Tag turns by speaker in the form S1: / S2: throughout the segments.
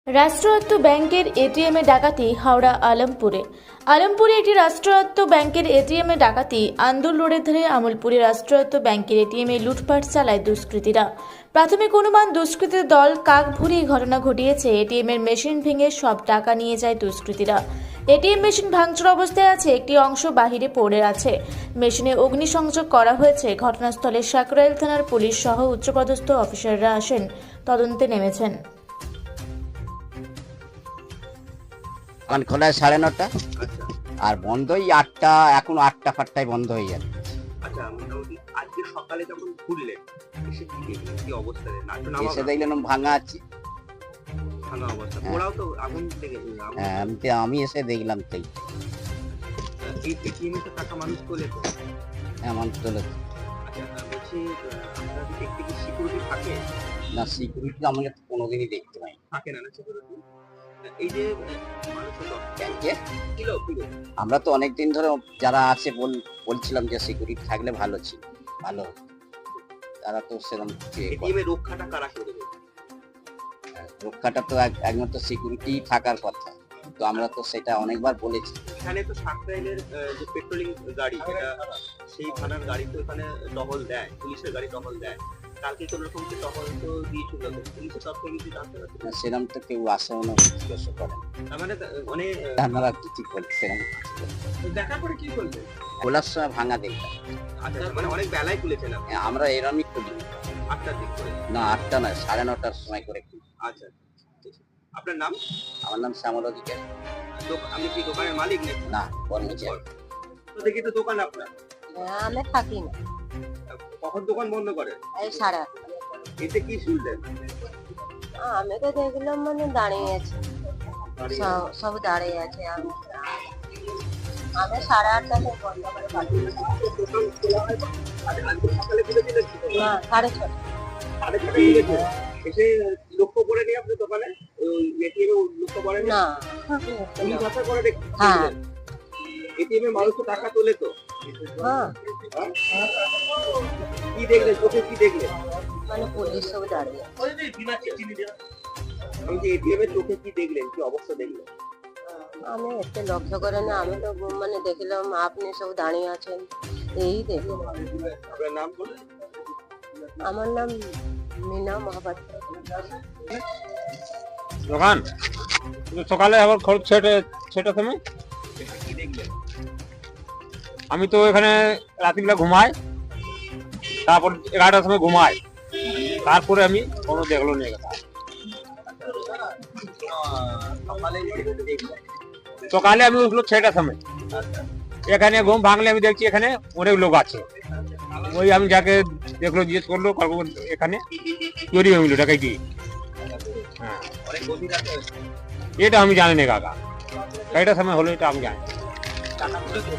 S1: রাষ্ট্রায়ত্ত ব্যাংকের এটিএমে ডাকাতি হাওড়া আলমপুরে একটি রাষ্ট্রায়ত্ত ব্যাংকের এটিএমে ডাকাতি আন্দোল রোডের ধারে আমলপুরে রাষ্ট্রায়ত্ত ব্যাংকের এটিএমে লুটপাট চালায় দুষ্কৃতীরা। প্রাথমিক অনুমান দুষ্কৃতীদের দল কাক ভুরি ঘটনা ঘটিয়েছে। এটিএমের মেশিন ভেঙে সব টাকা নিয়ে যায় দুষ্কৃতীরা। এটিএম মেশিন ভাঙচুর অবস্থায় আছে, একটি অংশ বাহিরে পড়ে আছে। মেশিনে অগ্নিসংযোগ করা হয়েছে। ঘটনাস্থলে সাকরাইল থানার পুলিশ সহ উচ্চপদস্থ অফিসাররা আসেন, তদন্তে নেমেছেন।
S2: এখন খোলা 9:30 আর বন্ধই 8টা, এখন 8টা ফাটটায় বন্ধ হয়ে যাবে।
S3: আচ্ছা, মোটামুটি আজকে সকালে যখন খুললেন এসে কি অবস্থা
S2: এসে দেখলেন ভাঙা আছে,
S3: ভাঙা অবস্থা। ওরাও তো আগুন থেকে
S2: আমি এসে দেখলাম তাই।
S3: এই এটিএমে তো টাকা মানুষ তোলে তো?
S2: হ্যাঁ, মানুষ তোলে।
S3: আচ্ছা, বলছি আপনারা দেখতে কি সিকিউরিটি থাকে?
S2: না, সিকিউরিটি আমি কোনোদিনই দেখতে পাই
S3: থাকে না সিকিউরিটি। এই যে মানুষের
S2: ব্যাংকে
S3: কিলো
S2: আমরা তো অনেকদিন ধরে যারা আছে বলছিলাম যে সিকিউরিটি থাকলে ভালো ছিল, ভালো হতো। তারা তো সেরকম
S3: এটিএমে রক্ষাটা কারা করে দেবে?
S2: রক্ষাটা তো একমাত্র সিকিউরিটি থাকার কথা, তো আমরা তো সেটা অনেকবার বলেছি।
S3: এখানে তো সাকরাইলের যে পেট্রোলিং গাড়ি, সেই থানার গাড়ি তো এখানে টহল দেয়, পুলিশের গাড়ি টহল দেয়। কালকে কোন রকম টহল তো দিয়েছিল, পুলিশের সব থেকে কিছু জানতে পারছে
S2: না, সেরকম তো কেউ আসে না, জিজ্ঞাসা করে।
S3: তার মানে অনেক
S2: আমরা ঠিক বলছি, সেরকম
S3: দেখা করে কি বলবে?
S2: খোলার সময় ভাঙা দেখলাম।
S3: আচ্ছা, মানে অনেক বেলায় খুলেছেন আপনি?
S2: আমরা এরমই করি।
S3: 8টার দিক করে?
S2: না, 8টা নয়, 9:30টার সময় করে খুলি।
S3: আচ্ছা, আপনার নাম?
S2: আমার নাম শ্যামল অধিকার।
S3: আপনি কি দোকানের মালিক নাকি?
S2: না, কর্মচারী।
S3: তো দেখি তো দোকান আপনার?
S4: আমি থাকি না।
S3: কখন দোকান বন্ধ করে?
S4: এই 8:30।
S3: এতে কি শুনলেন?
S4: আমি তো দেখলাম মানে দাঁড়িয়ে আছে, সব দাঁড়িয়ে আছে। আমি 8:30টাতে বন্ধ করে পাঠিয়েছি।
S3: সকালে খুলেছিলেন?
S4: না, 6:30।
S3: এসে লক্ষ্য করে নিয়ে আপনি দোকানে এটিএম লক্ষ্য করেন
S4: না,
S3: পুলিশ আসার পরে দেখি
S4: হ্যাঁ
S3: এটিএম এ মানুষ তো টাকা তোলে তো?
S4: হ্যাঁ,
S3: কি দেখলেন, চোখে কি দেখলেন?
S4: মানে পুলিশ সব দাঁড়িয়ে আছে।
S3: আমি যে এটিএম এর চোখে কি দেখলেন, কি অবস্থা দেখলেন?
S4: আমি এতে লক্ষ্য করে না, আমি তো মানে দেখলাম আপনি সব দাঁড়িয়ে আছেন, এই দেখলাম।
S3: আপনার নাম বলুন?
S4: আমার নাম মিনা মহাপাত্র।
S5: দোকান সকালে আবার খরচ সেটা সময়
S3: কি দেখলেন?
S5: আমি তো এখানে রাত্রিবেলা ঘুমাই, তারপর 11টার সময় ঘুমাই, তারপরে আমি কোনো দেখলো নিয়ে গেলাম।
S3: সকালে দেখলেন?
S5: সকালে আমি উঠলো 6টার সময়। এখানে ঘুম ভাঙলে আমি দেখছি এখানে অনেক লোক আছে। ওই আমি যাকে দেখলো জিজ্ঞেস করলো, এখানে চুরি হয়ে গেলো টাকাই দিয়ে। হ্যাঁ,
S3: অনেক গভীর রাতে
S5: এটা আমি জানি না কাকা, কয়টার সময় হলো এটা আমি জানি।
S3: টাকা তুলে তো?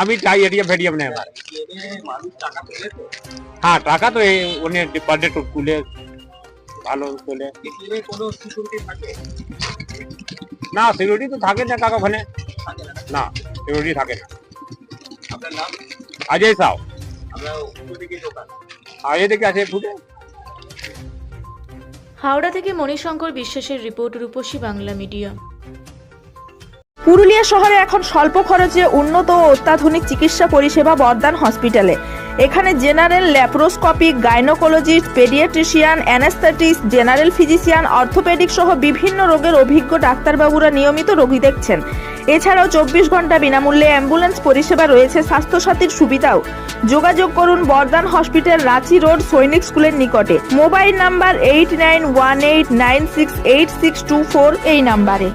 S5: আমি চাই এটিএম ফেটিএম নেই আমার।
S3: মানুষ টাকা তোলে তো?
S5: হ্যাঁ, টাকা তো এই অনেক পার ডে তুলে, ভালো তোলে।
S3: এটিএমে কোনো সিকিউরিটি থাকে?
S5: না, সিকিউরিটি তো থাকে না কাকা ওখানে।
S3: থাকে না?
S5: না, সিকিউরিটি থাকে না।
S3: আপনার নাম?
S5: অজয় সাউ।
S3: আমরা উত্তর দিকে দোকান।
S5: আজয় থেকে আছে ফুটে।
S1: হাওড়া থেকে মণিশঙ্কর বিশ্বাসের রিপোর্ট, রূপসী বাংলা মিডিয়া।
S6: পুরুলিয়া শহরে এখন স্বল্প খরচে উন্নত ও অত্যাধুনিক চিকিৎসা পরিষেবা বর্দান হসপিটালে। এখানে general, laparoscopic, gynaecologist, paediatrician, anaesthetist, general physician, orthopaedic সহ বিভিন্ন রোগের অভিজ্ঞ ডাক্তারবাবুরা নিয়মিত রোগী দেখছেন। এছাড়াও 24 ঘন্টা বিনামূল্যে অ্যাম্বুলেন্স পরিষেবা রয়েছে, স্বাস্থ্যসাথীর সুবিধাও। যোগাযোগ করুন বর্দান হসপিটাল, রাঁচি রোড, সৈনিক স্কুলের নিকটে। মোবাইল নাম্বার 8918968624 এই নাম্বারে।